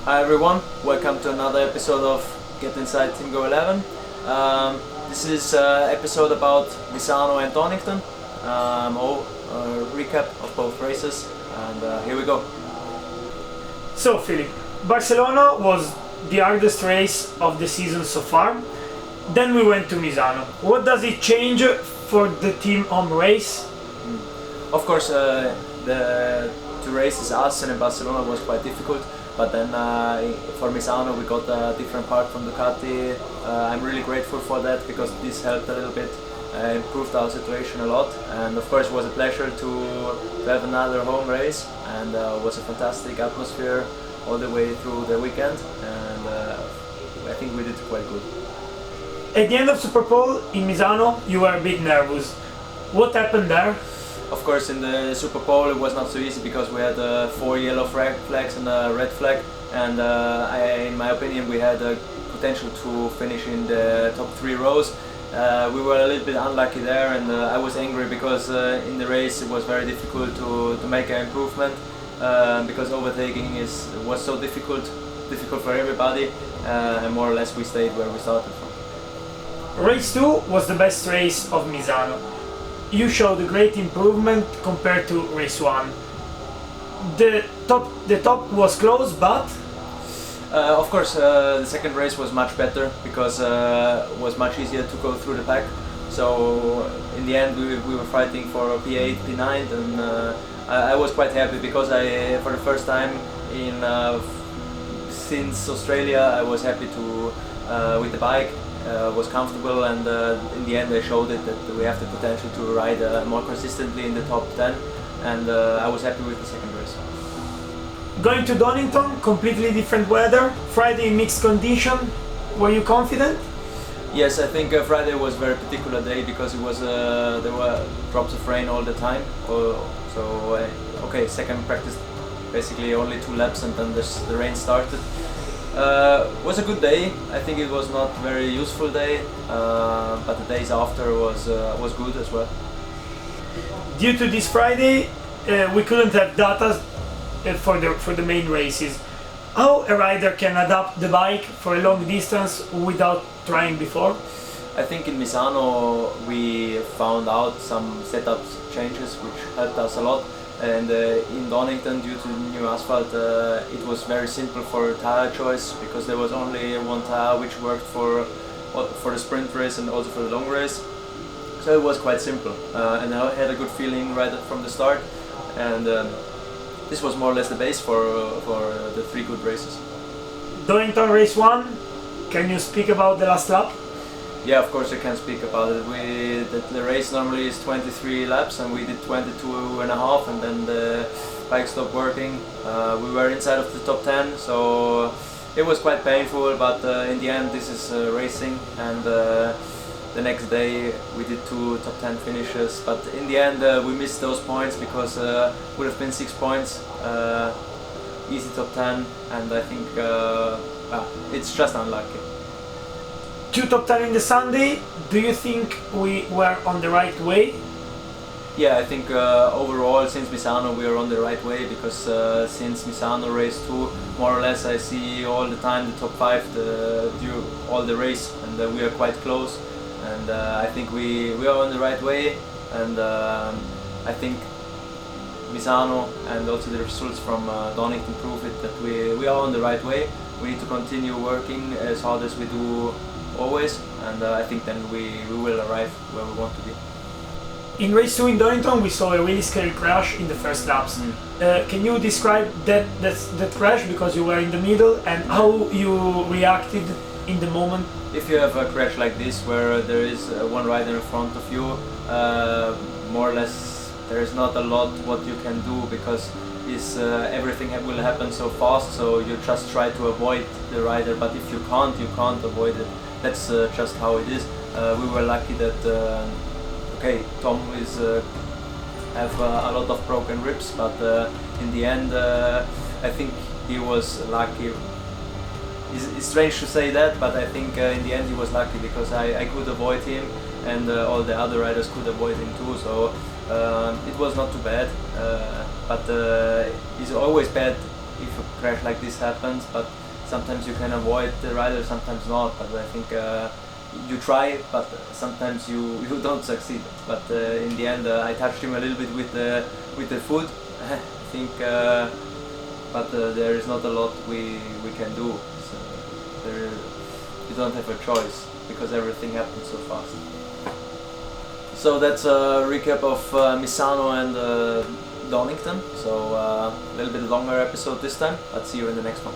Hi everyone, welcome to another episode of Get Inside Team Go 11. This is an episode about Misano and Donington. Recap of both races, and here we go. So Philip, Barcelona was the hardest race of the season so far. Then we went to Misano. What does it change for the team home race? Of course, the two races, Assen and Barcelona, was quite difficult. But then for Misano we got a different part from Ducati. I'm really grateful for that because this helped a little bit, improved our situation a lot, and of course it was a pleasure to have another home race, and it was a fantastic atmosphere all the way through the weekend, and I think we did quite good. At the end of Superpole in Misano you were a bit nervous. What happened there? Of course, in the Superpole it was not so easy because we had 4 yellow flags and a red flag, and in my opinion we had a potential to finish in the top 3 rows. We were a little bit unlucky there, and I was angry because in the race it was very difficult to make an improvement because overtaking was so difficult for everybody, and more or less we stayed where we started from. Race 2 was the best race of Misano. You showed a great improvement compared to race 1. The top was close, but of course the second race was much better because it was much easier to go through the pack. So in the end we were fighting for P8, P9, and I was quite happy because for the first time since Australia I was happy to with the bike. Was comfortable, and in the end I showed it that we have the potential to ride more consistently in the top 10, and I was happy with the second race. Going to Donington, completely different weather, Friday mixed condition, were you confident? Yes, I think Friday was a very particular day because it was there were drops of rain all the time, second practice basically only 2 laps and then the rain started. Was a good day. I think it was not very useful day, but the days after was good as well. Due to this Friday, we couldn't have data for the main races. How a rider can adapt the bike for a long distance without trying before? I think in Misano we found out some setup changes which helped us a lot. And in Donington, due to the new asphalt, it was very simple for tire choice because there was only one tire which worked for the sprint race and also for the long race. So it was quite simple, and I had a good feeling right from the start. And this was more or less the base for the 3 good races. Donington race 1, can you speak about the last lap? Yeah, of course I can speak about it. The race normally is 23 laps and we did 22 and a half, and then the bike stopped working. We were inside of the top 10, so it was quite painful, but in the end this is racing, and the next day we did 2 top 10 finishes, but in the end we missed those points because it would have been 6 points, easy top 10, and I think it's just unlucky. 2 top 10 in the Sunday, do you think we were on the right way? Yeah, I think overall since Misano we are on the right way because since Misano race 2 more or less I see all the time the top 5 during all the race, and we are quite close, and I think we are on the right way, and I think Misano and also the results from Donington prove it that we are on the right way. We need to continue working as hard as we do always, and I think then we will arrive where we want to be. In race 2 in Donington we saw a really scary crash in the first laps. Can you describe that crash because you were in the middle, and how you reacted in the moment? If you have a crash like this where there is one rider in front of you, more or less there is not a lot what you can do because everything will happen so fast, so you just try to avoid the rider, but if you can't avoid it. That's just how it is. We were lucky that Tom have a lot of broken ribs, but in the end I think he was lucky. It's strange to say that, but I think in the end he was lucky because I could avoid him, and all the other riders could avoid him too, so it was not too bad, but it's always bad if a crash like this happens, but sometimes you can avoid the rider, sometimes not. But I think you try, but sometimes you don't succeed. But in the end, I touched him a little bit with the foot. I think, but there is not a lot we can do. So you don't have a choice because everything happens so fast. So that's a recap of Misano and Donington. So a little bit longer episode this time, but see you in the next one.